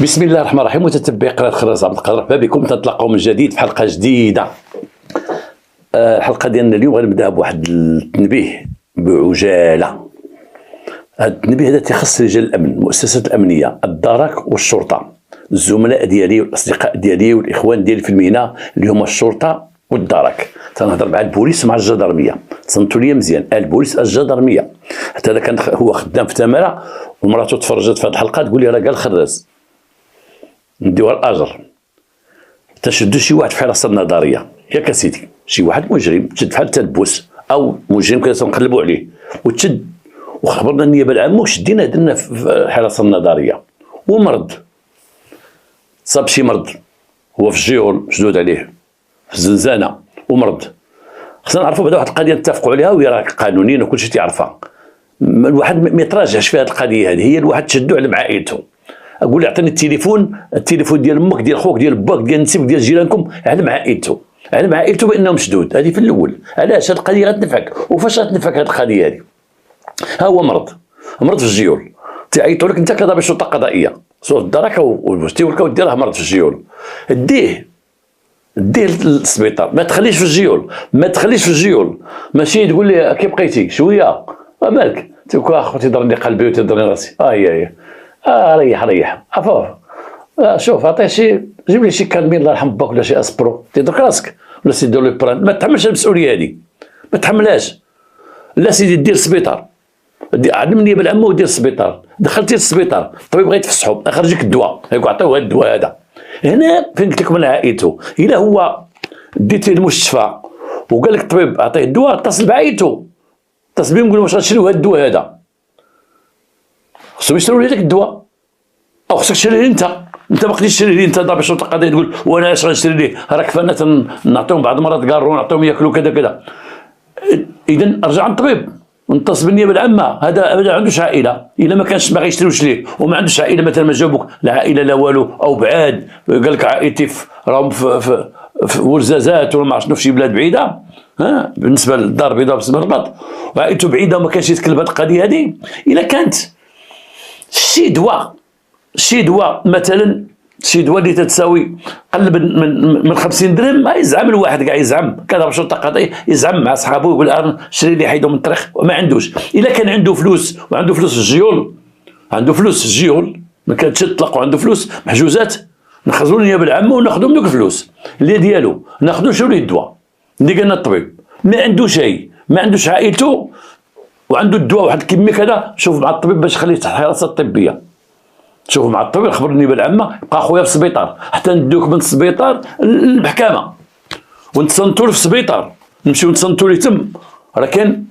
بسم الله الرحمن الرحيم. متتبعي قناه خراز عبد القادر، مرحبا بكم. تنتلاقاو من جديد في حلقه جديده. الحلقه ديالنا اليوم غنبداها بواحد التنبيه بعجاله. هذا التنبيه هذا تيخص رجال الامن، المؤسسات الامنيه، الدرك والشرطه، الزملاء ديالي والاصدقاء ديالي والاخوان ديالي في المهنه اللي هما الشرطه والدرك. تنهضر مع البوليس ومع الجدرميه، تصنتوا لي مزيان، البوليس الجدرميه. حتى اذا كان هو خدام في تماره ومراته تفرجت في هذه الحلقه تقول لي راه قال خراز نديوها الاجر. تشدوا شي واحد في حراسه النظريه ياك سيدي، شي واحد مجرم تشد بحال تلبس او مجرم كذا تنقلبوا عليه وتشد وخبرنا النيابه العامه وشدينا درنا في الحراسه النظريه ومرض، صاب شي مرض هو في الجيول مشدود عليه في الزنزانه ومرض. خصنا نعرفوا بعدا واحد القضيه نتفقوا عليها وهي راه قانونيا وكل شيء تيعرفها. الواحد ما يتراجعش في هذه القضيه هذه، هي الواحد تشدو على مع عائلته. اقول له اعطيني التليفون ديال امك ديال خوك ديال باك ديال نتيبك ديال جيرانكم، علم عائلته، علم عائلته بانه مشدود. هذه في الاول. علاش هذه القضيه غتنفعك؟ وفاش غتنفعك هذه القضيه هذه؟ ها هو مرض في الجيول، تعيطوا لك انت كضابط شرطه قضائيه صوت الدركه والتيولكا ودي راه مرض في الجيول، ديه للسبيطار، ما تخليش في الجيول، ماشي تقول لي كي بقيتي شويه مالك تقول اخوتي ضرني قلبي وتضرني راسي. ريح عفوا. شوف عطيه شي، جيب لي شي كالمين الله يرحم باك ولا شي اسبرو تيضرك راسك ولا سيدي دير لي بران. ما تحملش المسؤوليه هذه، ما تحملهاش. لا سيدي دير السبيطار، علم النيابه العامه ودير السبيطار. دخلتي للسبيطار الطبيب بغا يتفسحو خرجك الدواء، عطيوه هذا الدواء هذا. هنا فين قلت لكم انا عائلته، الا هو ديتي المستشفى وقال لك الطبيب اعطيه الدواء، اتصل بعائلته، اتصل بهم قول واش غتشريو هذا الدواء هذا، خصهم يشريو لك الدواء او خصك تشري ليه انت ما قديش تشري ليه انت ضابط شرطه قضائيه تقول وانا اش غنشري ليه، راك كفانا نعطيهم بعض المرات كارون نعطيهم ياكلوا كذا. اذا ارجع عند الطبيب ونتصل بالنيابه العامه. هذا ما عندوش عائله، الا ما كانش باغي يشريوش ليه وما عندوش عائله، مثلا ما جاوبوك لا عائله لا والو او بعاد، قال لك عائلتي راهم في ورزازات ولا ما عرفت شنو في شي بلاد بعيده، بالنسبه للدار البيضاء بالنسبه للرباط وعائلته بعيده وما كانش يتكلم هذه القضيه هذه. الا كانت شي دواء مثلا، شي دواء اللي تتساوي قلب من 50 درهم، يزعم الواحد كاع، يزعم كذا شرطه قضائيه يزعم مع صحابه يقول شري لي حيدو من الطريق وما عندوش. الا كان عنده فلوس وعنده فلوس في الجيول، ما كانتش تطلق وعنده فلوس محجوزات، نخرجوا النيابه العامه وناخذوا من دوك الفلوس اللي ديالو، ناخذوا شريو ليه الدواء اللي قالنا الطبيب. ما عنده شيء، ما عندوش عائلته وعنده الدواء واحد الكميه كذا، شوف مع الطبيب باش يخليه تحت الحراسه الطبيه. شوفوا مع الطبيب خبر النيابه العامه، يبقى خويا في السبيطار حتى ندوك من السبيطار للمحكمه ونتصنتوا في السبيطار، نمشيو نتصنتوا ليه تم. راه كاين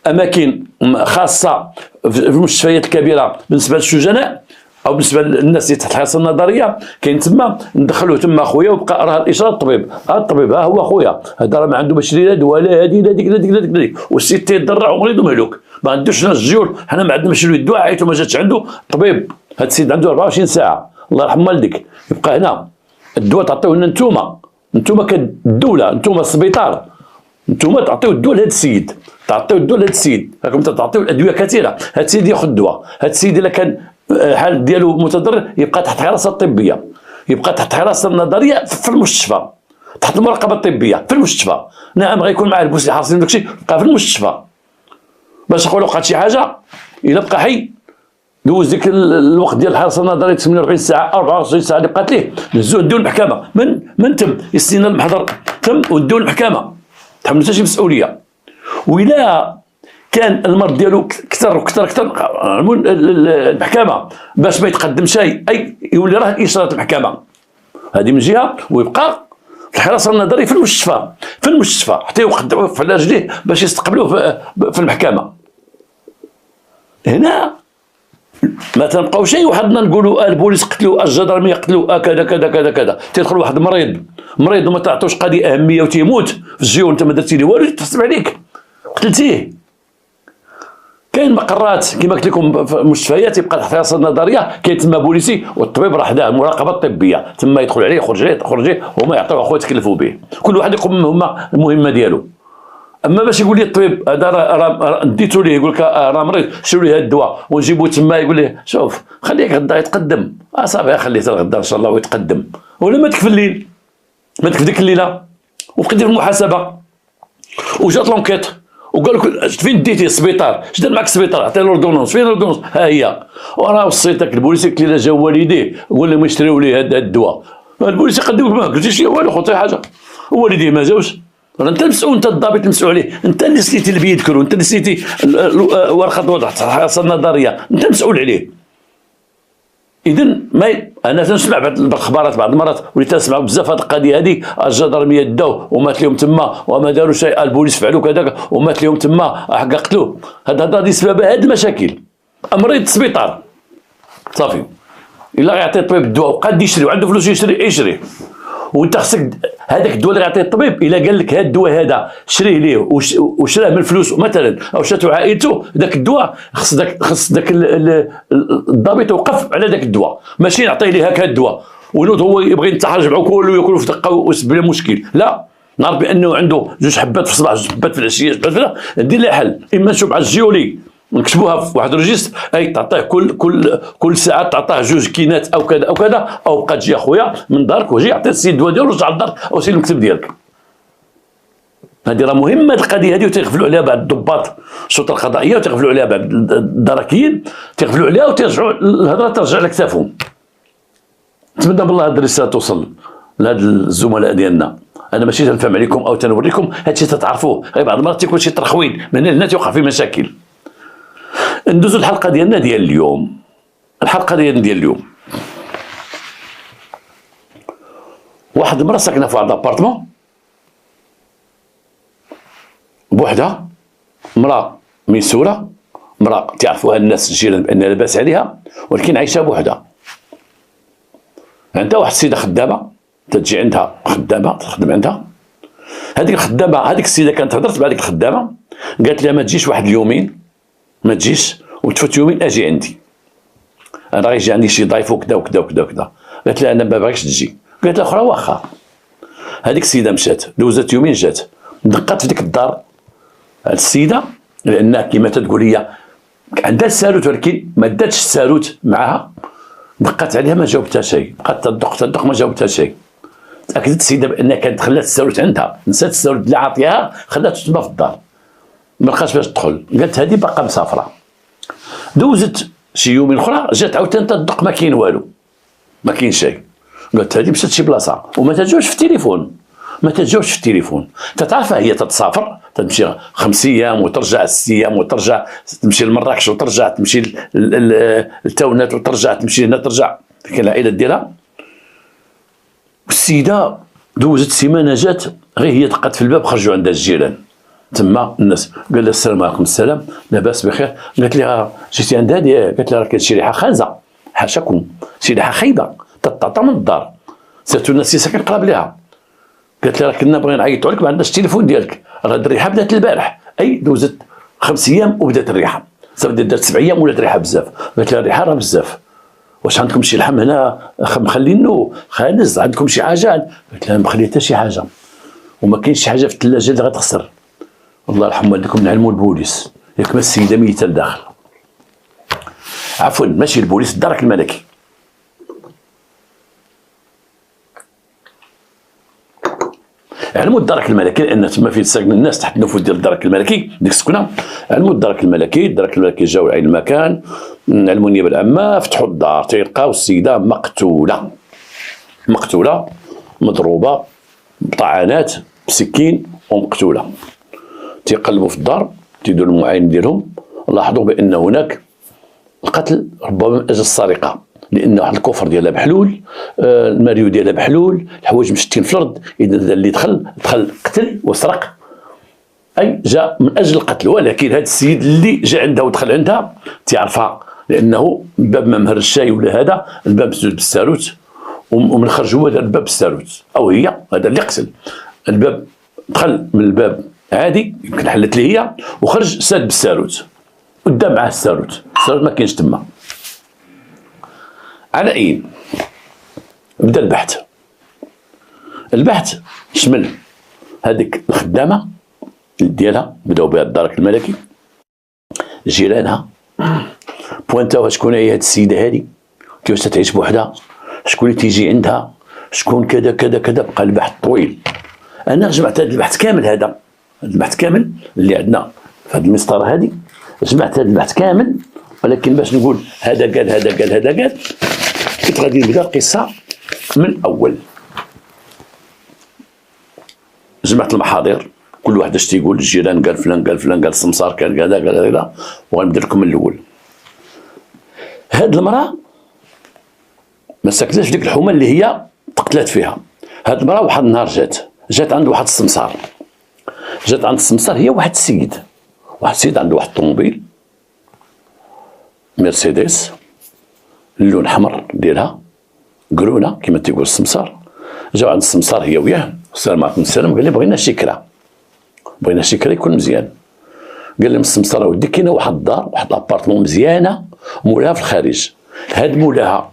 اماكن خاصه في المستشفيات الكبيره بالنسبه للسجناء او بالنسبه للناس اللي تحت الحراسه النظريه، كاين تما ندخلوه تما خويا ويبقى راه الاشاره الطبيب، الطبيب ها هو خويا هذا راه ما عنده باش يشري لا دواء لا هذه لا ديك والسيد تيضرع ومريض ومهلوك، ما عندوش ناس الجيول، حنا ما عندناش نشريو الدواء، عيطو ما جاتش عنده الطبيب. هذا السيد عنده 24 ساعه الله يرحم والديك، يبقى هنا الدواء تعطيوه لنا نتوما كالدوله، نتوما السبيطار، نتوما تعطيو الدواء لهذا السيد، راكم تعطيو الادويه كثيره. هذا السيد ياخذ الدواء، هذا السيد الا كان الحال ديالو متضرر يبقى تحت الحراسه الطبيه، يبقى تحت الحراسه النظريه في المستشفى، تحت المراقبه الطبيه في المستشفى. نعم غيكون معاه البوليس اللي حاصلين داكشي، يبقى في المستشفى باش نقولوا وقعت شي حاجه الا بقى حي دوز ديك الوقت ديال الحراسه النظريه 48 ساعه 24 ساعه اللي بقات ليه، نهزوه نديو المحكمه. من تم يستنى المحضر تم ونديو المحكمه، تحمل حتى شي مسؤوليه. وإلا كان المرض ديالو كثر المحكمه باش ما يتقدم شيء، اي يولي راه اشاره المحكمه هذه من جهه، ويبقى في الحراسه النظريه في المستشفى حتى يوقف على رجليه باش يستقبلوه في المحكمه. هنا ما تنبقاو شيء وحدنا نقولوا البوليس قتلوا، الجدرميه قتلوا، كذا تيدخل واحد مريض وما تعطوش قضيه اهميه وتيموت في الجيون، انت ما درتي ليه والو يتحسب عليك قتلتيه. كاين مقرات كما قلت لكم في المستشفيات يبقى تحت الحراسه النظريه، كاين تما بوليسي والطبيب راه حداه المراقبه الطبيه، تما يدخل عليه يخرج عليه هما يعطيوه اخويا يتكلفوا به، كل واحد يقوم المهمه ديالو. اما باش يقول لي الطبيب هذا راه ديتو ليه يقول لك راه مريض شرو ليه هذا الدواء ونجيبو تما يقول ليه شوف خليك غدا يتقدم صافي خليه حتى غدا ان شاء الله ويتقدم، ولا ما تكفي الليل ما تكفي ديك الليله وبقيت دير المحاسبه وجات لونكيت وقال لك فين ديتي السبيطار اش دار معك السبيطار عطيه لوردونونس فين لوردونونس ها هي وراه وصيتك البوليس قلت لي جا والديه قول لهم يشريو ليه هذا الدواء البوليس يقدم لك ما قلتيش لي والو خوتي حاجه والديه ما جاوش راه انت المسؤول انت الضابط المسؤول عليه انت اللي سليتي اللي بيدك انت اللي سليتي ورقه الوضع الحصه النظريه انت المسؤول عليه. اذا انا تنسمع بعض الاخبارات بعض المرات وليت نسمع بزاف هذه القضيه هذه الجدرميه داو ومات لهم تما وما داروا شيء البوليس فعلوا كذا ومات لهم تما قتلوه هذا سبب هذه المشاكل. مريض السبيطار صافي الا غيعطي الطبيب الدواء وقاد يشري وعنده فلوس يشري وانت خصك هذاك الدواء اللي غيعطيه الطبيب الا قال لك هذا الدواء هذا شريه ليه وشراه من فلوسه مثلا او شاتو عائلته ذاك الدواء خص ذاك الضابط يوقف على ذاك الدواء ماشي نعطيه ليه هكا الدواء ونوض هو يبغي يتحرج معه كله ياكلوا في دقه ويسبب له مشكل. لا نعرف بانه عنده 2 حبات في الصباح 2 حبات في العشيه ندير لها حل اما نشوف على الجيولي نكتبوها في واحد الريجستر اي تعطيه كل ساعه تعطيه 2 كينات او كذا او كذا او بقى تجي اخويا من دارك وجي عطيه السيد الدواء ديالو ورجع لدارك او سير المكتب ديالك. هذه راه مهمه القضيه هذه وتيغفلوا عليها بعض الضباط الشرطه القضائيه وتيغفلوا عليها بعض الدركيين تيغفلوا عليها وترجعوا الهضره ترجع على كتافهم. نتمنى بالله هذه الرساله توصل لهاد الزملاء ديالنا. انا ماشي تنفهم عليكم او تنوريكم هادشي تتعرفوه غير بعض المرات تيكون شي ترخوين من هنا تيوقع في مشاكل. ندوزو الحلقه ديالنا ديال اليوم. الحلقه ديالنا ديال اليوم واحد المراه ساكنه في واحد الابارتمون بوحدها، مراه ميسوره، مراه تعرفوها الناس الجيران بان لاباس عليها ولكن عايشه بوحدها. عندها واحد السيده خدامه تجي عندها خدامه تخدم عندها. هذيك الخدامه هذيك السيده كانت هضرت مع هذيك الخدامه قالت لها ما تجيش واحد اليومين ما تجيش وتفوت يومين اجي عندي انا غيجي عندي شي ضيف وكذا وكذا وكذا وكذا. قالت لها انا ما باغيش تجي. قالت لها اخرى واخا. هذيك السيده مشات دوزت يومين جات دقات في ديك الدار السيده لانها كما تقول هي عندها الساروت ولكن ما داتش الساروت معها. دقات عليها ما جاوبتها شيء بقات تدق ما جاوبتها شيء. تاكدت السيده بانها كانت خلات الساروت عندها نسات الساروت اللي عاطيها خلاتو تما في الدار ما بقاش باش تدخل. قالت هذه باقا مسافره. دوزت شي يومين اخرى جات عاوتاني تدق ما كاين والو ما كاين شيء. قالت هذه مشات شي بلاصه وما تجاوبش في التليفون ما تجاوبش في التليفون. تتعرفها هي تتسافر تمشي 5 ايام وترجع 6 ايام وترجع تمشي لمراكش وترجع تمشي للتاونات وترجع تمشي هنا ترجع كاين العائله ديالها. والسيده دوزت سيمانه جات غير هي دقات في الباب خرجوا عندها الجيران تما الناس. قال لها السلام عليكم. السلام لاباس بخير. قالت لها جيتي عند هذه قالت لها راه كاين شي ريحه خانزه حاشاكم شي ريحه خايبه تتعطى من الدار سالتو الناس اللي ساكن قراب ليها. قالت لها راه كنا بغينا نعيطوا لك ما عندناش التليفون ديالك راه الريحه بدات البارح. اي دوزت 5 ايام وبدات الريحه صافي دارت 7 ايام ولات الريحه بزاف. قالت لها الريحه راه بزاف واش عندكم شي لحم هنا مخلينو خانز عندكم شي حاجه؟ قالت لها ما مخلي حتى شي حاجه وما كاينش شي حاجه في الثلاجه اللي غتخسر. الله يرحم والديكم نعلموا البوليس ياك ما السيده ميته لداخل عفوا ماشي البوليس الدرك الملكي. علموا الدرك الملكي لان تما فين ساكن الناس تحت النفوذ ديال الدرك الملكي ديك السكنه. علموا الدرك الملكي جاو لعين المكان علموا النيابه العامه فتحوا الدار تيلقاو السيده مقتوله مضروبه بطعنات بسكين ومقتوله. تيقلبوا في الدار تيديروا المعاين ديالهم لاحظوا بان هناك القتل ربما من اجل السرقه لان واحد الكفر ديالها محلول الماريو ديالها محلول الحوايج مشتين في الارض. اذا اللي دخل قتل وسرق اي جاء من اجل القتل. ولكن هذا السيد اللي جاء عندها ودخل عندها تعرفها لانه الباب ما مهر الشاي ولا هذا الباب مسدود بالساروت ومن خرج هو الباب بالساروت او هي هذا اللي قتل. الباب دخل من الباب عادي يمكن حلت لي هي وخرج ساد بالساروت قدام معاه الساروت ما كاينش تما. على اين بدا البحث شمل هذيك الخدامه ديالها، بداو بها الدرك الملكي، جيرانها بوانتاوها شكون هي هاد السيده هادي، كيفاش تعيش بوحدها، شكون اللي تيجي عندها، شكون كذا كذا كذا. بقى البحث طويل. انا جمعت هذا البحث كامل، هذا البحث كامل اللي عندنا في هذه المسطره هذه، جمعت هذا البحث كامل، ولكن باش نقول هذا قال هذا قال هذا قال، كنت غادي نبدا القصه من الاول. جمعت المحاضر، كل واحد اش تيقول، الجيران قال فلان قال فلان قال السمسار كان كذا قال هذا، وغنبدا لكم من الاول. هاد المراه ما ساكناش في ديك الحومه اللي هي تقتلات فيها. هاد المراه واحد النهار جات عند واحد السمسار، جات عند السمسار هي واحد السيد عنده واحد الطوموبيل مرسيدس اللون احمر ديالها قرونه كما تيقول السمسار. جاو عند السمسار هي وياه، السلام عليكم السلام، قال لي بغينا شكرا يكون مزيان. قال لهم السمسار اودي كاينه واحد الدار، واحد لابارتمون مزيانه مولاها في الخارج، هاد مولاها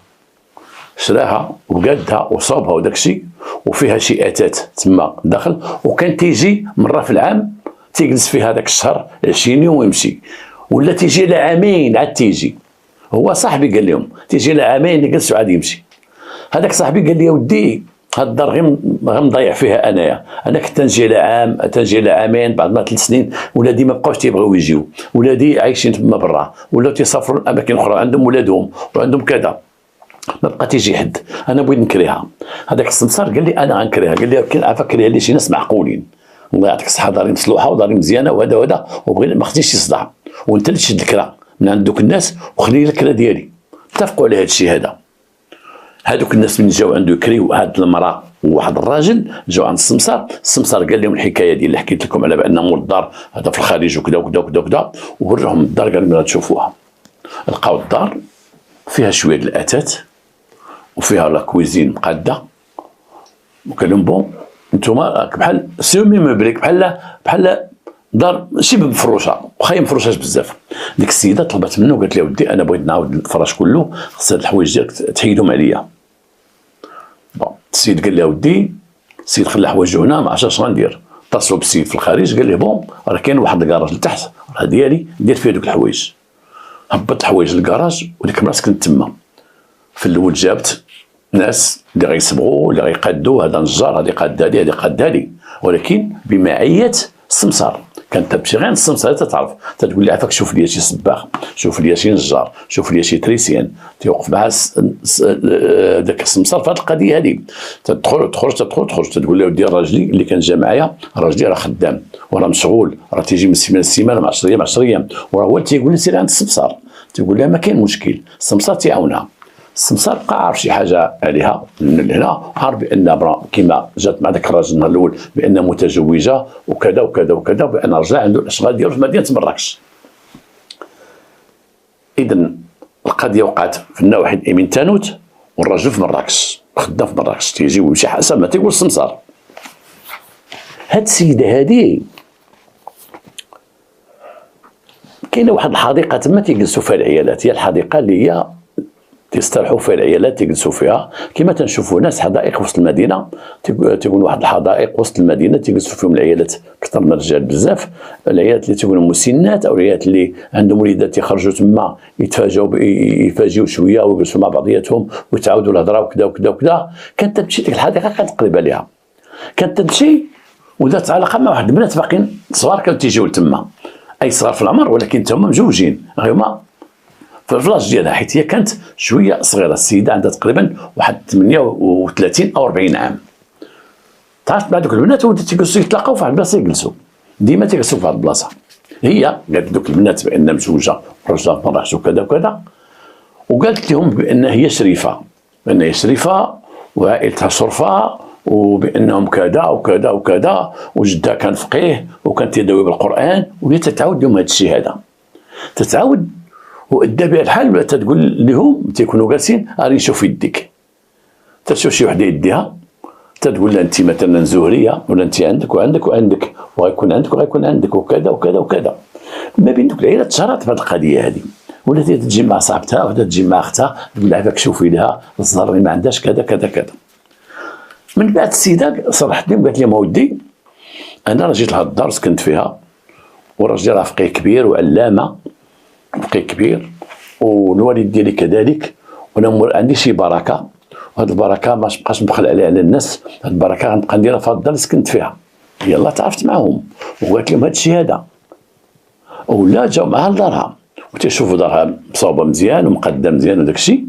شراها وقادها وصوبها وداكشي، وفيها شي اتات تما داخل، وكان تيجي مره في العام تيجلس فيها هذاك الشهر 20 يوم ويمشي، ولا تيجي على عامين عاد تيجي. هو صاحبي قال لهم تيجي على عامين يجلس وعاد يمشي. هذاك صاحبي قال لي يا ودي هاد الدار غير مضيع فيها انا كنت تنجي على عام، تنجي على عامين، بعد ما 3 سنين ولادي ما بقاوش تيبغيو يجيو، ولادي عايشين تما برا، ولاو تيسافروا لاماكن اخرى، عندهم ولادهم وعندهم كذا، ما بقى تيجي حد. انا بغيت نكريها. هذاك السمسار قال لي انا غنكريها، قال لي كنعرف كريها لي شي ناس معقولين، الله يعطيك الصحه، داري مصلوحه وداري مزيانه وهذا وبغينا ما خديش يصدع، وانت اللي تشد الكرا من عند دوك الناس وخلي لي الكرا ديالي. اتفقوا على هذا الشيء هذا. هذوك الناس من جاو عنده يكريو، هاد المراه وواحد الراجل جاو عند السمسار قال لهم الحكايه ديال اللي حكيت لكم على بان مول الدار هذا في الخارج وكذا وكذا وكذا وكذا، ووريهم الدار قال لهم تشوفوها. لقاو الدار فيها شويه د الاتات وفيها لا كويزين مقاده، وقال لهم بون نتوما بحال سيمي مبريك، بحال دار ماشي مفروشه، واخا مفروشاش بزاف. ديك السيده طلبت منه قالت له ودي انا بغيت نعاود الفراش كله، خص هاد الحوايج ديالك تحيدهم عليا. بون السيد قال له ودي، السيد خلى حوايجو هنا ما عرفش غندير. اتصلوا بالسيد في الخارج قال له بون راه كاين واحد الكراج لتحت راه ديالي، دير فيه دوك الحوايج. هبط الحوايج للكراج، وديك المراه سكنت تما. في الاول جابت ناس اللي غيصبغوا اللي غيقادوا، هذا نجار، هذه قاده هذه قاده هذه، ولكن بمعيه السمسار. كانت تمشي غير السمسار تتعرف، تقول لي عافاك شوف لي شي صباغ، شوف لي شي نجار، شوف لي شي تريسيان، تيوقف مع داك السمسار في هذه القضيه هذه. تدخل تخرج تقول له ودي راجلي اللي كان جا معايا، راجلي راه خدام وراه مشغول، راه تيجي من السيمانه للسيمانه مع 10 ايام 10 ايام، وراه هو اللي تيقول لي سير عند السمسار. تقول لها ما كاين مشكل، السمسار تيعاونها. السمسار بقى عارف شي حاجه عليها من هنا، عارف بان امراه كيما جات مع ذاك الراجل النهار الاول بان متزوجه وكذا وكذا وكذا، وبان رجلها عنده الاشغال ديالو في مدينه مراكش. اذا القضيه وقعت في النواحي الامين تانوت، والرجل في مراكش خدام في مراكش، تيجي ويمشي حسب ما تيقول السمسار. هاد السيده هادي كاينه واحد الحديقه تما تيجلسوا فيها العيالات، هي الحديقه اللي هي تيسترحوا فيها العيالات تيجلسوا فيها، كما تنشوفوا ناس حدائق وسط المدينه، تيكون واحد الحدائق وسط المدينه تيجلسوا فيهم العيالات اكثر من الرجال بزاف. العيالات اللي تيكونوا مسنات او العيالات اللي عندهم وليدات تيخرجوا تما يفاجئوا شويه ويجلسوا مع بعضياتهم ويتعاودوا الهضره وكذا وكذا وكذا. كانت تمشي ديك الحديقه كانت قريبه ليها، كانت تمشي ودات علاقه مع واحد البنات باقيين صغار كانوا تيجيو تما، اي صغار في العمر ولكن هما مزوجين، هما في الفلاش ديالها، حيت هي كانت شويه صغيره. السيده عندها تقريبا واحد 38 او 40 عام. تعرفت مع دوك البنات ولات تيجلسوا يتلاقاو في واحد البلاصه، يجلسوا ديما تيجلسوا في واحد البلاصه. هي قالت دوك البنات بان مزوجه ورجلها في مراكش وكذا وكذا، وقالت لهم بان هي شريفه، وعائلتها شرفاء، وبانهم كذا وكذا وكذا، وجدها كان فقيه وكان تيداوي بالقران، وهي تتعاود لهم هذا الشيء هذا، تتعاود وادى بها الحال، ولا تقول لهم تيكونوا جالسين راني نشوف يديك، تشوف شي وحده يديها تقول لها انت مثلا زهريه، ولا انت عندك وعندك وعندك وغيكون عندك وغيكون عندك وكذا وكذا وكذا. ما بين دوك العائلات تشهرت في هذه القضيه هذه، ولات تجي مع صاحبتها ولا تجي مع اختها تقول لها هذاك شوفي لها الزهر ما عندهاش كذا كذا كذا. من بعد السيده صرحت لهم قالت لهم ودي انا راه جيت لهاد الدار سكنت فيها، وراجلي راه فقيه كبير وعلامه، فقيه كبير، والوالد ديالي كذلك، وانا عندي شي بركه، وهاد البركه ما بقاش نبخل عليها على الناس، هاد البركه غنبقى نديرها في هاد الدار اللي سكنت فيها. يلا تعرفت معاهم وقالت لهم هاد الشيء هذا، ولا جاو معها لدارها وتيشوفوا دارها مصاوبه مزيان ومقدم مزيان وداك الشيء،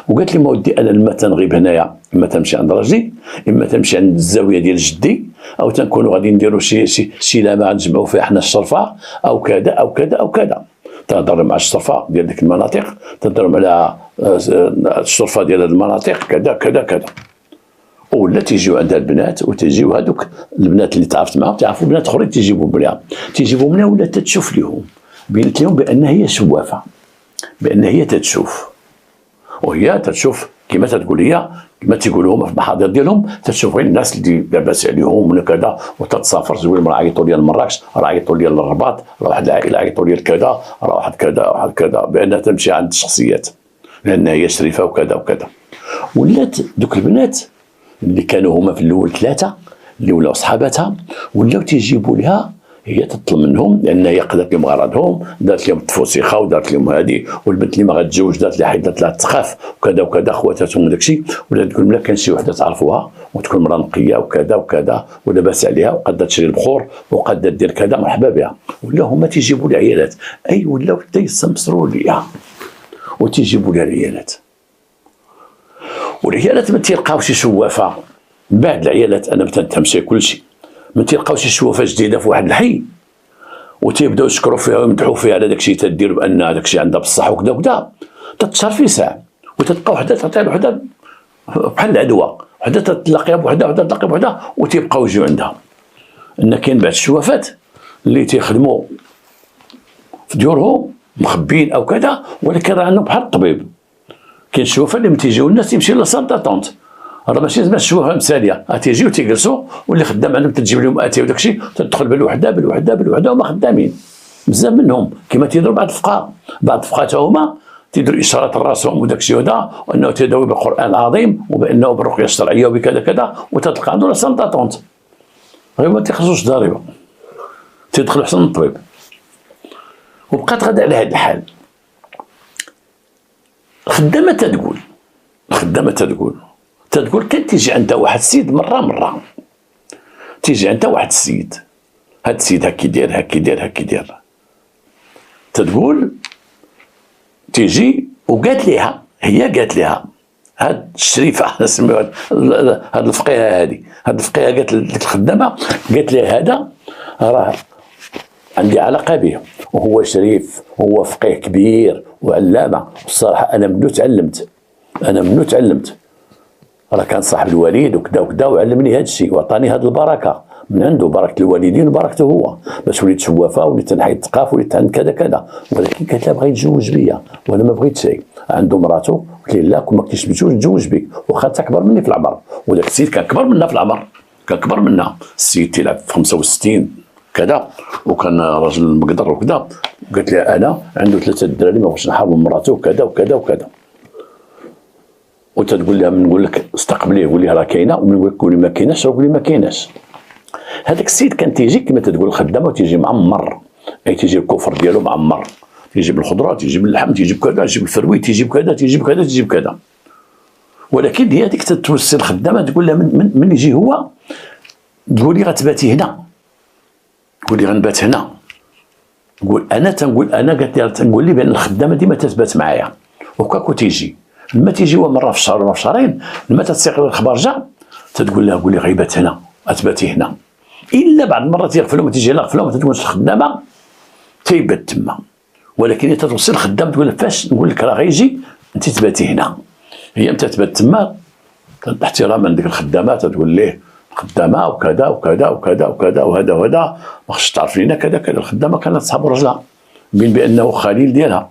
وقالت لي ما ودي انا لما تنغيب هنايا اما تمشي عند راجلي، اما تمشي عند الزاويه ديال جدي، او تنكونوا غادي نديروا شي لامه نجمعوا فيها حنا الشرفه او كذا او كذا او كذا. تهضر مع الشرفه ديال ديك المناطق، تهضر على الشرفه ديال هذه المناطق كذا كذا كذا، ولا تيجيو عندها البنات وتيجيو هذوك البنات اللي تعرفت معاهم تعرفوا بنات اخرين تيجيبوا منها، تيجيبوا منها ولا تتشوف لهم، بينت لهم بان هي شوافه، بان هي تتشوف، وهي تتشوف كما تقول هي، كما تيقولوا هما في المحاضر ديالهم، تتشوف غير الناس اللي لاباس عليهم ولا كذا، وتتسافر تقول راه عيطوا لي لمراكش، راه عيطوا لي للرباط، راه واحد العائله عيطوا لي لكذا، راه واحد كذا واحد كذا، بانها تمشي عند الشخصيات لان هي شريفه وكذا وكذا. ولات دوك البنات اللي كانوا هما في الاول ثلاثه اللي ولاو صحاباتها، ولاو تيجيبوا لها، هي تطلب منهم لان هي قضات لهم غرضهم، دارت لهم التفوسيخه ودارت لهم هذه، والبنت اللي ما غتزوج دارت لها حيدت لها تخاف وكذا وكذا، خواتاتهم وداك الشيء، ولا تقول لها كان شي وحده تعرفوها وتكون مراه نقيه وكذا وكذا ولاباس عليها وقادة تشري البخور وقادة دير كذا مرحبا بها، ولا هما تيجيبوا لها عيالات، اي ولاو تيستمصروا ليها وتيجيبوا لها العيالات، والعيالات ما تيلقاوش شوافه. بعد العيالات انا تمشي كل شيء، ما تيلقاوش شي شوافه جديده في واحد الحي وتيبداو يشكروا فيها ويمدحوا فيها على داك الشيء تدير بان داك الشيء عندها بصح وكذا وكذا، تتشهر في ساعه وتلقى وحده تعطيها لوحده بحال العدوى، وحده تتلاقيها بوحده وحده تلاقي بوحده وتيبقاو يجيو عندها. ان كاين بعض الشوافات اللي تيخدموا في ديورهم مخبين او كذا، ولكن راه عندهم بحال الطبيب. كاين الشوافه اللي تيجيو الناس تيمشي للصال داتونت، راه ماشي زعما الشوافه مساليه، تيجيو تيجلسوا واللي خدام عندهم تجيب لهم اتي وداك الشيء، تدخل بالوحده بالوحده بالوحده وما خدامين بزاف منهم، كما تيديروا بعض الفقهاء. بعض الفقهاء تا هما تيديروا اشارات لراسهم وداك الشيء هذا، وانه تيداوي بالقران العظيم وبانه بالرقيه الشرعيه وبكذا كذا، وتلقى عنده لصال داتونت غير ما تيخرجوش ضريبه، تيدخل احسن من الطبيب. وبقات غادا على هذا الحال. الخدامه تقول كان تيجي عندها واحد السيد مره تيجي عندها واحد السيد، هاد السيد هكا يدير تقول تيجي وقالت لها، هي قالت لها هاد الشريفه نسميوها هاد الفقيهه هادي، هاد الفقيهه قالت لك الخدامه، قالت لها هذا راه عندي علاقه به وهو شريف وهو فقيه كبير وعلامه، والصراحه انا منو تعلمت راه كان صاحب الوالد وكذا وكذا وعلمني هذا الشيء وعطاني هذه البركه من عنده، بركه الوالدين وبركته هو، باش وليت شوافه وليت نحيد الثقاف وليت عند كذا كذا. ولكن قالت لها بغى يتزوج بيا وانا ما بغيت شيء، عنده مراته قلت لي لا كون ما كنتيش تزوج بك، واخا انت اكبر مني في العمر، وذاك السيد كان كبر منا في العمر، كان كبر منا، السيد تيلعب في 65 كذا وكان راجل مقدر وكذا. قالت لي انا عنده 3 دراري ما بغيتش نحارب مراته وكذا وكذا وكذا. وتقول لها من نقول لك استقبليه قول لي راه كاينه، ومن نقول لك قولي ما كايناش قولي ما كايناش. هذاك السيد كان تيجي كما تقول الخدامه وتيجي معمر، اي تيجي الكفر ديالو معمر، تيجي بالخضره تيجي باللحم تيجي بكذا تيجي بالفروي تيجي بكذا تيجي بكذا تيجي بكذا. ولكن هي هذيك تتوسل الخدامه تقول لها من يجي هو تقول لي غتباتي هنا، تقول لي غنبات هنا، تقول انا قالت لها تنقول لي بان الخدامه ديما تتبات معايا وكاكو تيجي، لما تيجي هو مره في الشهر ولا في شهرين لما تتسيق الخبر جا تتقول لها قولي غيبات هنا اتباتي هنا، الا بعد المرات يغفلوا ما تيجي لا غفلوا ما تكونش الخدامه تيبات تما. ولكن هي تتوصل الخدام تقول فاش نقول لك راه غيجي انت تباتي هنا، هي متى تبات تما احتراما لديك الخدامه تقول ليه خدامه وكذا وكذا وكذا وكذا وهذا وهذا ما خصش تعرف لينا كذا كذا. الخدامه كانت تصحاب رجلها بين بانه خليل ديالها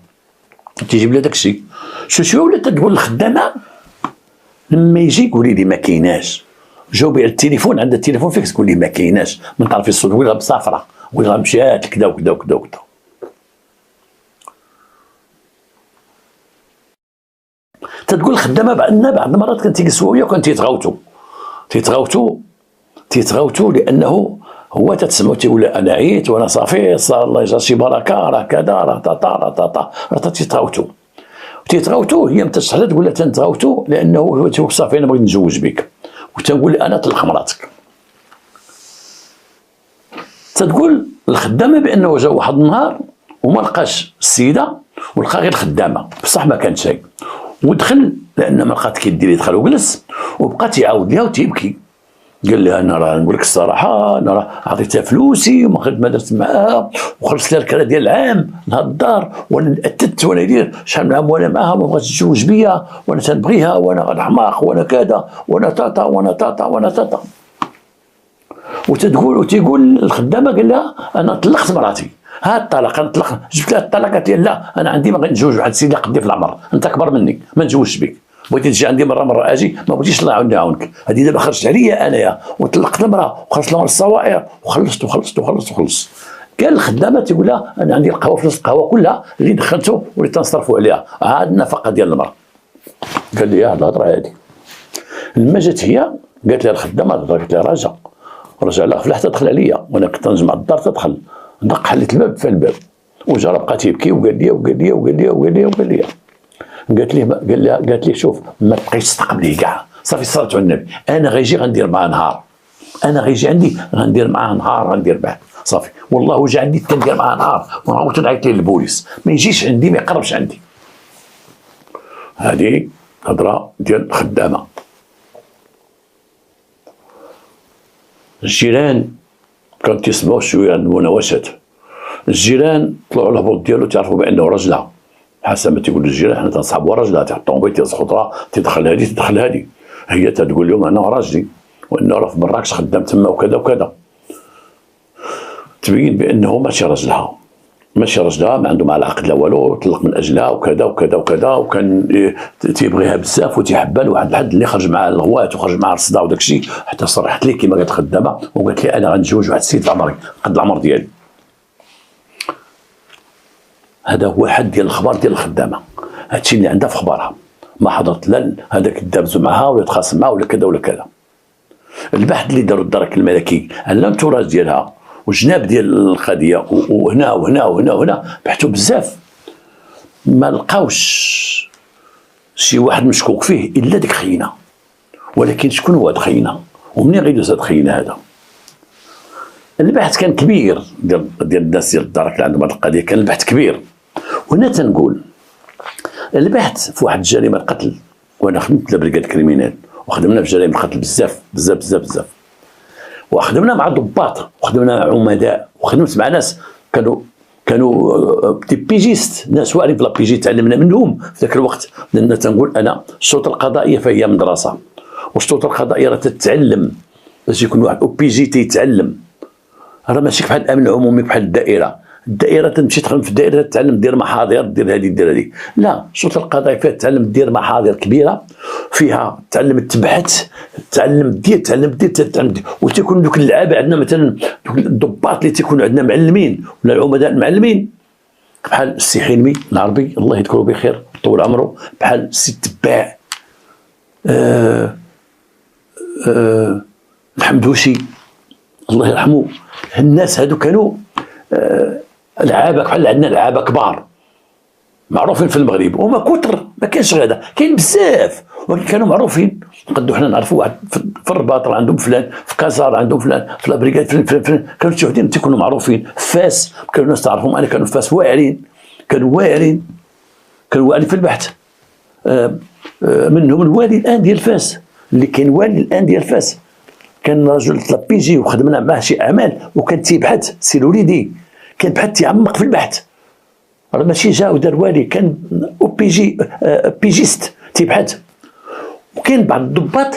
تيجيب لها داك الشيء. شويه ولات تقول الخدامه لما يجي قولي لي ما كايناش، جاوبي على التليفون عندها التليفون فيكس قول لي ما كايناش، من طرف الصوت قول لها مسافره قول لها مشات كذا وكذا وكذا وكذا. تتقول الخدامه بعد المرات كانت تيجلسوا وياه وكانت تيتغاوتوا لانه هو تتسمع تيقول انا عييت وانا صافي صار الله يجعل شي بركه راه كذا راه طاطا راه طاطا راه تيتغوتوا هي ما تستحلا تقول لها تنتغوتوا لانه هو تيقول صافي انا بغيت نتزوج بك، وتنقول انا طلق مراتك. تتقول الخدامه بانه جا واحد النهار وما لقاش السيده ولقى غير الخدامه، بصح ما كانش هي، ودخل لان ما لقات كيدير يدخل وجلس وبقى تيعاود ليها وتيبكي. قال لها انا راه نقول لك الصراحه انا راه عطيتها فلوسي وما خدت ما درت معاها وخلصت لها الكرا ديال العام لهاد الدار وانا اتت وانا ندير شحال من عام وانا معاها وما بغاتش تتزوج بيا وانا تنبغيها وانا غير حماق وانا كذا وانا طاطا وانا طاطا وانا طاطا. وتيقول الخدامه قال لها انا طلقت مراتي، ها الطلاق انا طلقت، جبت لها الطلاق قالت لي لا انا عندي ما غنتزوج واحد السيد قدي في العمر، انت اكبر مني ما نتزوجش بك، بغيتي تجي عندي مره اجي ما بغيتيش الله يعاونك. هذه دابا خرجت عليا انايا وطلقت المراه وخرجت لها الصوائر وخلصت. قال الخدامه تيقول لها انا عندي القهوه فلوس القهوه كلها اللي دخلته واللي تنصرفوا عليها عاد النفقه ديال المراه. قال لي هاد الهضره هذه لما جات هي قالت لها الخدامه قالت لها رجع لها فلحت تدخل عليا وانا كنت نجمع الدار تدخل دق حليت الباب في الباب وجا بقى تيبكي وقال لي قالت لي شوف ما تبقيش تستقبليه كاع صافي صرت على النبي انا غيجي غندير معاه نهار، انا غيجي عندي غندير معاه نهار غندير معاه صافي والله جا عندي تندير معاه نهار ونعاود نعيط ليه للبوليس ما يجيش عندي ما يقربش عندي. هذه هضره ديال الخدامه. الجيران كانوا تيسمعوا شويه عن المناوشات، الجيران طلعوا الهبوط ديالو تعرفوا بانه رجله حسب ما تيقول الجيران حنا تنصحبوا رجله تاع الطوموبيل تيهز خضره تدخل هذه هي تقول لهم انا راجلي وانه راه في مراكش خدام تما وكذا تبين بانه ماشي رجلها ما عنده مع العقد لا والو، طلق من اجلها وكذا وكان تيبغيها بزاف وتيحبها لواحد الحد اللي خرج مع الغوات وخرج مع الصداع وداك الشيء حتى صرحت لي كما قالت الخدامه وقالت لي انا غنتزوج واحد السيد في عمري قد العمر ديالي. هذا هو حد ديال الاخبار ديال الخدامه، هادشي اللي عندها في اخبارها، ما حضرت لا هذاك دابزو معها ولا تخاصم معها ولا كذا. البحث اللي داروا الدرك الملكي على التراث ديالها والجناب ديال القضيه وهنا بحثوا بزاف ما لقاوش شي واحد مشكوك فيه الا ديك خينا. ولكن شكون هو هاد خينا ومنين غيدوز هاد خينا هذا؟ البحث كان كبير ديال الناس ديال الدرك اللي عندهم هاد القضيه، كان البحث كبير. وهنا تنقول البحث في واحد جريمه القتل، وانا خدمت لبريكاد كريمينال وخدمنا في جرائم القتل بزاف وخدمنا مع ضباط وخدمنا مع عمداء وخدمت مع ناس كانوا دي بيجيست، ناس واعرين في لابيجي تعلمنا منهم في ذاك الوقت. لان تنقول انا الشرطه القضائيه فهي مدرسه، والشرطه القضائيه راه تتعلم باش يكون واحد او بي جي تيتعلم، راه ماشي بحال الامن العمومي بحال الدائره تمشي تخدم في الدائره تتعلم دير محاضر دير هذه لا، الشرطه القضائيه فيها تتعلم دير محاضر كبيره، فيها تعلم تبحث تعلم دير وتكون دوك اللعابه عندنا مثلا دوك الضباط اللي تيكونوا عندنا معلمين ولا العمداء المعلمين بحال السي حلمي العربي الله يذكره بخير طول عمره، بحال السي تباع الحمدوشي الله يرحمه. الناس هادو كانوا لعابه بحال عندنا لعابه كبار معروفين في المغرب وما كثر ما كانش هذا كاين بزاف ولكن كانوا معروفين. نقدروا حنا نعرفوا واحد في الرباط عندهم فلان، في كازار عندهم فلان، في لابريكاد فلان كانوا شوهدين تيكونوا معروفين. فاس كانوا الناس تعرفهم، انا كانوا فاس كانوا واعرين في البحث. منهم الوالي الان ديال فاس اللي كان والي الان ديال فاس كان رجل لابيجي وخدمنا معاه شي اعمال وكان تيبحث سي الوليدي كان بحث تيعمق في البحث، راه ماشي جا ودار والي كان او بيجيست تيبحث. وكاين بعض الضباط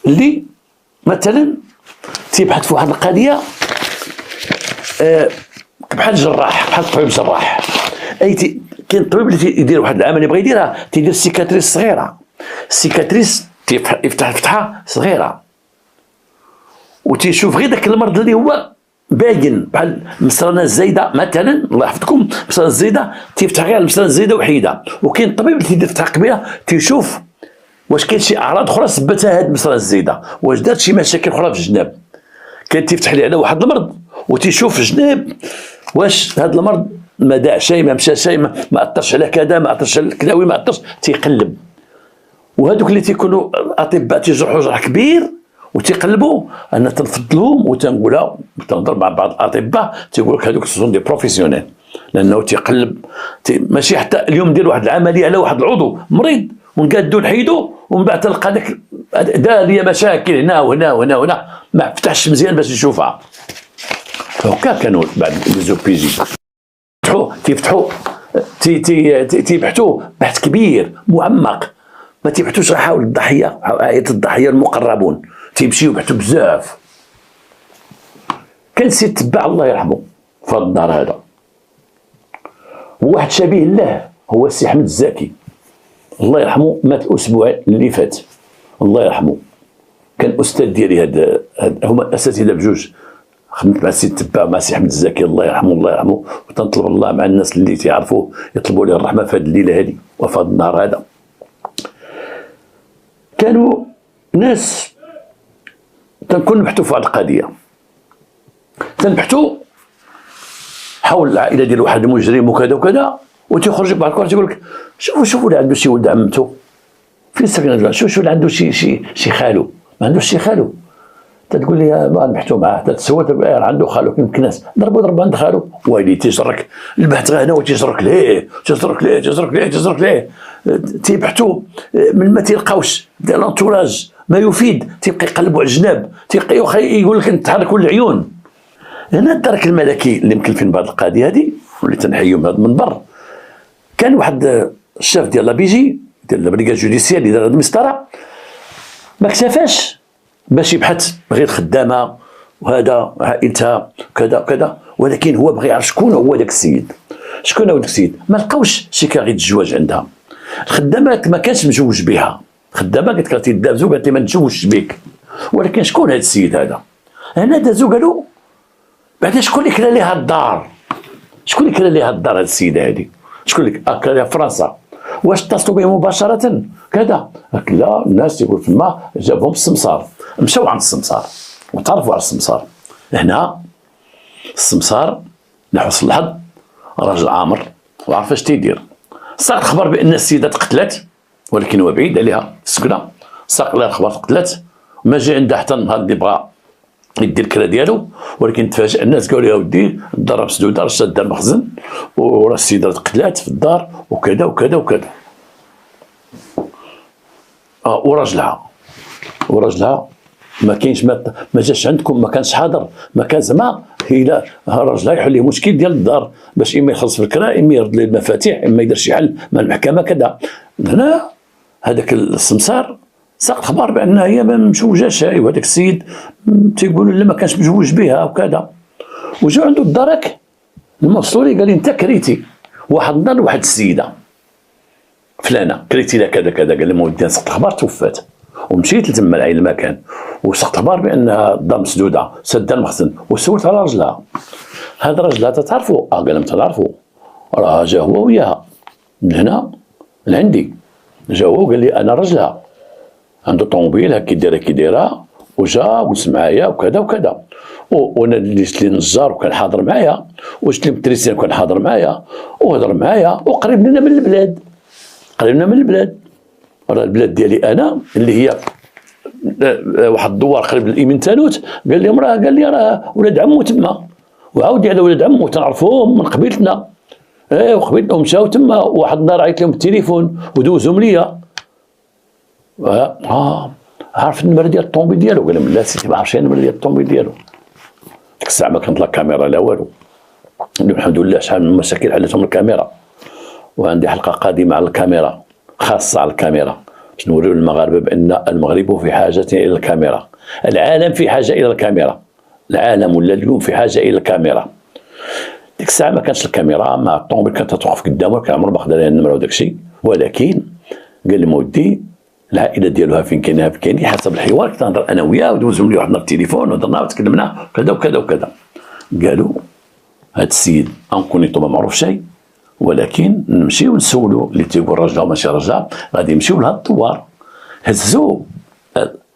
اللي مثلا تيبحث في واحد القضيه بحال جراح بحال طبيب جراح، اي كاين الطبيب اللي يدير واحد العمل يبغي يديرها تيدير سيكاتريس صغيره، السيكاتريس يفتح فتحه صغيره وتيشوف غير داك المرض اللي هو باين بحال المسرانه الزايده مثلا الله يحفظكم، المسرانه الزايده تيفتح غير المسرانه الزايده وحيده. وكاين الطبيب اللي تيدير فتحه كبيره تيشوف واش كاين شي اعراض اخرى سبتها هاد المسرانه الزايده، واش دارت شي مشاكل اخرى في الجناب. كان تيفتح لي على واحد المرض وتيشوف جناب واش هذا المرض ما داع شيء، ما مشى شيء، ما اثرش على كذا، ما اثرش على الكلاوي، ما اثرش، تيقلب. وهذوك اللي تيكونوا اطباء تيجرحوا جرح كبير وتيقلبوا، انا تنفضلهم وتنقولها، تنهضر مع بعض الاطباء تيقول لك هذوك سون دي بروفيسيونيل، لانه تيقلب ماشي حتى اليوم ندير واحد العمليه على واحد العضو مريض ونقادو نحيدو ومن بعد تلقى داك دار لي مشاكل هنا وهنا وهنا وهنا، ما فتحش مزيان باش يشوفها. هكا كانوا بعد لي زوبيجي تيفتحوا تيبحثوا بحث كبير معمق، ما تيبحثوش غير حول الضحيه، عائله الضحيه المقربون، تيمشيو يبحثوا بزاف. كان سي تبع الله يرحمه في هذا الدار هذا، وواحد شبيه له هو السي احمد الزاكي الله يرحمه، مات الاسبوع اللي فات الله يرحمه. كان استاذ ديالي هذا، هما اساتذه بجوج، خدمت مع السي تبع مع السي احمد الزاكي الله يرحمه الله يرحمه. وتنطلب الله مع الناس اللي تيعرفوه يطلبوا لي الرحمه في هذه الليله هذه وفي هذا النهار هذا. كانوا ناس تنكون نبحثوا في هذه القضيه، تنبحثوا حول العائله ديال واحد المجرم وكذا وكذا، وتيخرج بعض الكره تيقول لك شوفوا اللي عنده شي ولد عمته فين ساكن، شوفوا اللي عنده شي خالو، ما عندوش شي خالو، تتقول لي ما نبحثوا معاه، تتسول عنده خالو يمكن ناس ضربوا عند خالو، ويلي تيجرك البحث غير هنا وتيجرك ليه تيجرك ليه تيجرك ليه تيجرك ليه، تيبحثوا من ما تيلقاوش ديال لونتوراج ما يفيد، تيبقى يقلبوا على الجناب، تيبقى يقول لك نتحركوا العيون. هنا الدرك الملكي اللي مكلفين بهذه القضيه هذه واللي تنحيوا من هذا المنبر، كان واحد الشاف ديال لابيجي ديال البريغاد جوديسيال اللي دار هذه المسطره، ما اكتفاش باش يبحث غير خدامه وهذا عائلتها كذا كذا، ولكن هو بغى يعرف شكون هو ذاك السيد، شكون هو ذاك السيد. ما لقاوش شي كاري الزواج عندها، الخدامه ما كانش مزوج بها، الخدامه قالت لها تيدابزو، قالت لي ما نتزوجش بك، ولكن شكون هذا السيد هذا؟ هنا دازو قالوا بعدا شكون اللي كرا ليها الدار، شكون اللي كرا ليها الدار هذه السيده هذه، شكون اللي كرا ليها فرنسا، واش اتصلوا به مباشره كذا؟ قالت لا، الناس يقول تما جابهم السمسار، مشاو عند السمسار وتعرفوا على السمسار. هنا السمسار لحسن الحظ راجل عامر وعرف اش تيدير، ساق الخبر بان السيده تقتلت، ولكن هو بعيد عليها في السكنه، ساق لها الخبر تقتلت، ما جا عندها حتى النهار اللي بغا يدير الكرا ديالو، ولكن تفاجئ الناس قالوا له ودي الدار مسدوده، راه شاد المخزن وراه السيده تقتلات في الدار وكذا وكذا وكذا. وراجلها ما كاينش، ما جاش عندكم، ما كانش حاضر، ما كان زعما الى راجلها يحل ليه مشكل ديال الدار باش اما يخلص في الكرا، اما يرد ليه المفاتيح، اما يدير شي حل مع المحكمه كذا. هنا هذاك السمسار ساق الخبر بان هي ما مزوجاش، وهذاك السيد تيقولوا لا ما كانش مزوج بها وكذا. وجا عنده الدرك الموصولي قال لي انت كريتي واحد النهار واحد السيده فلانه كريتي لها كذا كذا، قال لي مودي سقط الخبر توفات، ومشيت لتما لعين المكان وسقط الخبر بان الدار مسدوده، سد المخزن، وسولت على راجلها، هذا راجلها تتعرفوا؟ قال لهم تنعرفوا، راه جا هو وياها من هنا لعندي، جا هو وقال لي انا راجلها عنده طوموبيل هكا كي دايره وجا وجلس معايا وكذا وكذا، وانا اللي جبت لي نجار وكان حاضر معايا، وجبت لي متريسيان وكان حاضر معايا وهضر معايا، وقريب لنا من البلاد، قريبنا من البلاد، راه البلاد ديالي انا اللي هي واحد الدوار قريب للإيمن تانوت. قال لي راه، قال لي راه ولاد عمو تما، وعاود على ولاد عمو تنعرفوهم من قبيلتنا، وقبيلتهم مشاو تما، واحد النهار عيط لهم بالتليفون ودوزهم ليا، عارف النمره ديال الطوموبيل ديالو؟ قال لهم لا سيدي ما عرفتش النمره ديال الطوموبيل ديالو. ديك الساعه ما كانت لا كاميرا لا والو، الحمد لله شحال من مشاكل حلتهم الكاميرا، وعندي حلقه قادمه على الكاميرا، خاصه على الكاميرا، باش نوريو للمغاربه بان المغرب في حاجه الى الكاميرا، العالم في حاجه الى الكاميرا، العالم ولا اليوم في حاجه الى الكاميرا. ديك الساعه ما كانش الكاميرا، مع الطوموبيل كانت توقف قدامه، كان عمره ما خدا لها النمره وداك الشيء، ولكن قال لي مودي العائله ديالها فين كاينه كاينين حسب الحوار، كنت نهضر انا وياه ودوزهم لي واحد التليفون وهضرنا وتكلمنا كذا وكذا وكذا. قالوا هذا السيد انكونيتو ما معروف شيء، ولكن نمشيو نسولو اللي تيقول راجل ماشي راجل، غادي يمشيو لهاد الدوار، هزو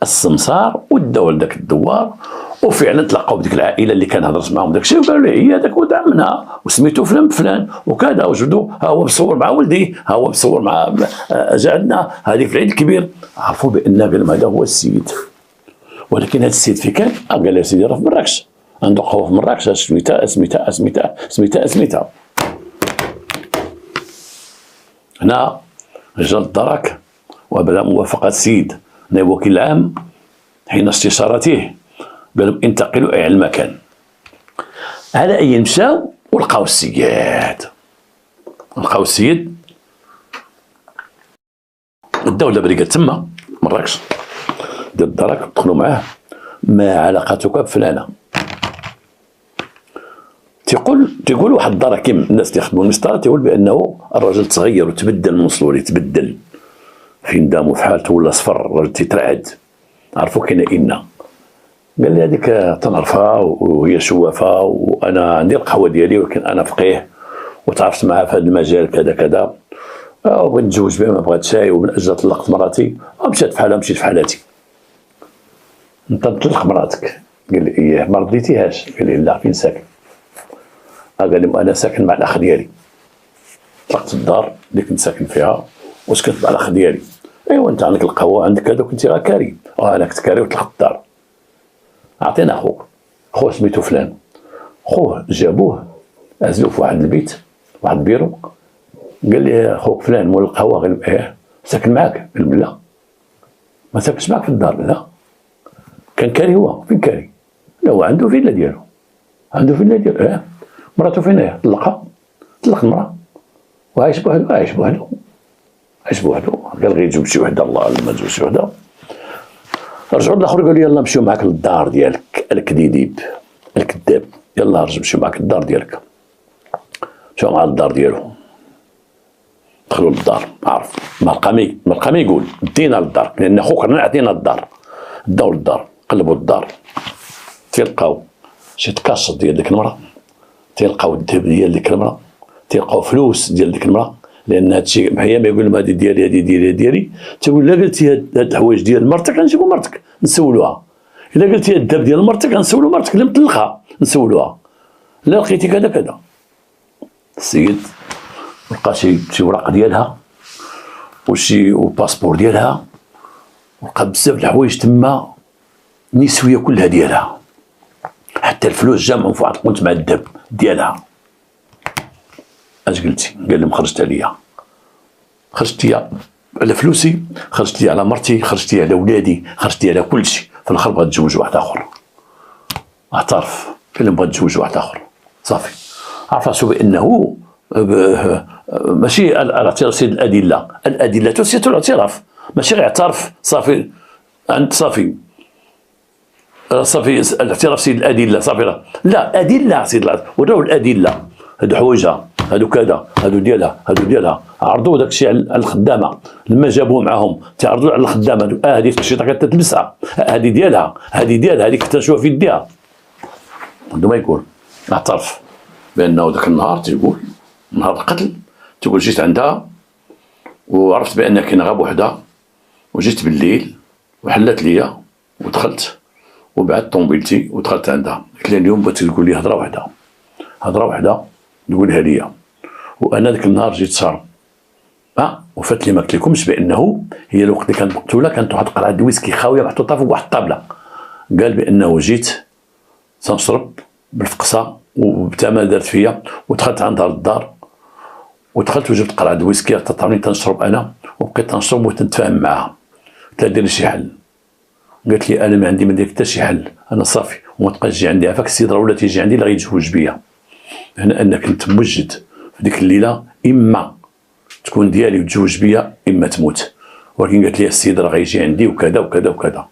السمسار وداو لذاك الدوار وفعلا تلاقاو بديك العائله اللي كان هضرت معاهم داك الشيء وقالوا له هي هذاك ولد عمنا وسميتو فلان بفلان وكذا، وجدوا ها هو مصور مع ولدي، ها هو مصور مع جا عندنا هذه في العيد الكبير. عرفوا بان قال لهم هذا هو السيد. ولكن هذا السيد في كان قال له سيدي راه في مراكش، عنده قهوه في مراكش، سميتها. هنا رجال الدرك وبدا موافقه السيد نائب وكيل العام حين استشارته قال لهم انتقلوا الى المكان. على اي مشاو ولقاو السيد، داو البريكه تما مراكش ديال الدرك، دخلوا معاه ما علاقتك بفلانه. تيقول واحد الدرك الناس اللي يخدموا المسطره تيقول بانه الرجل تغير وتبدل من صور، يتبدل فين دامو في حالته ولا صفر، الرجل تيترعد. عرفوا كاين قال لي هذيك تنعرفها وهي شوافه وانا عندي القهوه ديالي ولكن انا فقيه وتعرفت معها في هذا المجال كذا كذا، وبغيت نتزوج بها ما بغات شاي، ومن اجل طلقت مراتي مشيت في حالاتي. انت تطلق مراتك؟ قال لي ايه. ما رضيتيهاش؟ قال لي لا. فين ساكن؟ قال لي انا ساكن مع الاخ ديالي. طلقت الدار اللي كنت ساكن فيها وسكنت مع الاخ ديالي. ايوا انت عندك القهوه عندك كذا كنتي غا كاري. انا كنت كاري وطلقت الدار. عطينا خوه سميتو فلان. خوه جابوه عزلوه في واحد البيت واحد البيرو. قال لي خوك فلان مول القهوه. قال ايه ساكن معاك؟ قال لا ما ساكنش معاك في الدار. لا كان كاري. هو فين كاري؟ لا هو عنده فيلا ديالو. ايه مراته فين هي؟ طلق المراه وعايش بوحدو. قال غير يجيب شي وحده، الله ما تجيب شي وحده. رجعوا الاخر قالوا يلا نمشيو معاك للدار ديالك الكذاب. يلا رجع نمشيو معاك للدار ديالك. مشاو مع الدار ديالو، دخلوا للدار. عارف مرقمي يقول دينا للدار لان خوك راه عطينا الدار. داو للدار قلبوا الدار تلقاو شي تكاش ديال ديك المراه، تلقاو الذهب ديال ديك المراه، تلقاو فلوس ديال ديك المراه. لان هادشي هي ما يقول لهم هذه ديالي تقول لا قلتي هاد الحوايج ديال مرتك غنجيبو مرتك نسولوها. الا قلتي الذهب ديال مرتك غنسولو مرتك اللي مطلقها نسولوها. لا لقيتي كذا. السيد لقى شي وراق ديالها وباسبور ديالها، ولقى بزاف د الحوايج تما نسويه كلها ديالها، حتى الفلوس جامعهم في واحد القنت مع الذهب ديالها. اش قلتي؟ قال لهم خرجت عليا على فلوسي، خرجت لي على مرتي، خرجت لي على ولادي، خرجت لي على كل شيء. في الاخر بغا تزوج واحد اخر. اعترف قال لهم بغا تزوج واحد اخر. صافي عرف راسو بانه ماشي الاعتراف سيد الادله تسيط الاعتراف، ماشي غير اعترف صافي انت صافي الاعتراف سيد الادله صافي. لا ادله سيد وراو الادله. هادو حوايجها هادو كذا هادو ديالها عرضوا داك الشيء على الخدامه. لما جابوه معاهم تعرضوا على الخدامه. هذه الشيطه كتلبسها، هذه ديالها هذيك كتشوفها في يديها. عندما يقول اعترف بانه ذاك النهار تيقول نهار القتل تقول جيت عندها وعرفت بان كاين غاب وحده وجيت بالليل وحلت ليا ودخلت وبعت طوموبيلتي ودخلت عندها. قلت لها اليوم بغيت تقول لي هضره واحده تقولها ليا. وانا ذاك النهار جيت صار وفات لي ما قلت لكمش بانه هي الوقت اللي كانت مقتوله كانت واحد قرعه الويسكي خاويه محطوطه فوق واحد الطابله. قال بانه جيت تنشرب بالفقصه وبتما دارت فيا ودخلت عندها للدار ودخلت وجبت قرعه الويسكي عطاتني تنشرب انا وبقيت تنشرب وتنتفاهم معها. قلت لها ديري شي حل. قالت لي انا ما عندي ما ندير حتى شي حل، انا صافي وما تبقاش تجي عندي. عافاك السيد راه ولا تيجي عندي لا غيتزوج بيا. هنا انا كنت موجد في ديك الليله اما تكون ديالي وتزوج بيا اما تموت. ولكن قالت لي السيد راه غيجي عندي وكذا.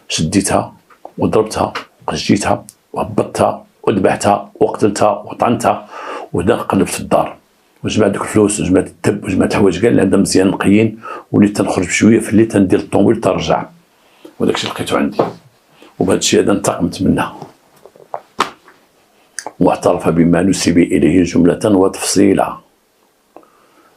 شديتها وضربتها وقجيتها وهبطتها وذبحتها وقتلتها وطعنتها وهنا قلبت في الدار وجمعت دوك الفلوس وجمعت الذهب وجمعت الحوايج كاع اللي عندها مزيان نقيين. وليت تنخرج بشويه في الليل تندير الطوموبيل ترجع وداك الشيء لقيته عندي. وبهذا الشيء هذا انتقمت منه. واعترف بما نسب اليه جمله وتفصيلا.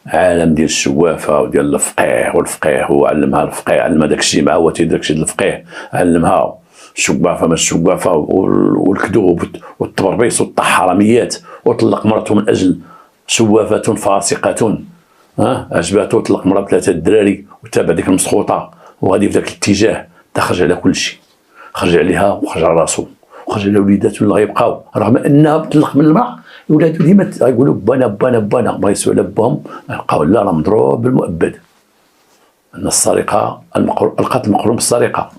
عالم ديال الشوافه وديال الفقيه، والفقيه هو علمها الفقيه، علمها داك الشيء مع هو تيدير داك الشيء الفقيه علمها الشقافه ما الشقافه والكذوب والتبربيص والحراميات، وطلق مرته من اجل شوافه فاسقه، عجباتو طلق مرة ب3 الدراري وتابع ديك المسخوطه وغادي في ذاك الاتجاه، خرج على كل شيء، خرج عليها وخرج على راسو وخرج على وليداتو اللي غيبقاو، رغم انها طلق من المراه ولادو ديما غيقولوا بانا بانا بانا، بغا يسوا على باهم لقاو لا راه مضروب بالمؤبد. ان السرقه القتل مقرون بالسرقه،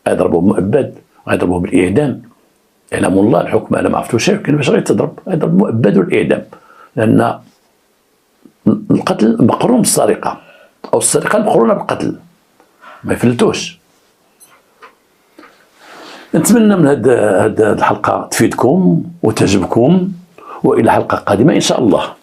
غيضربوه بالمؤبد، غيضربوه بالاعدام. يعلم الله الحكم، انا ما عرفتوش كاين باش غيتضرب، غيضرب المؤبد والاعدام، لان القتل مقرون بالسرقه او السرقه مقرونه بالقتل، ما يفلتوش. نتمنى من هذه الحلقه تفيدكم وتعجبكم، والى حلقه قادمه ان شاء الله.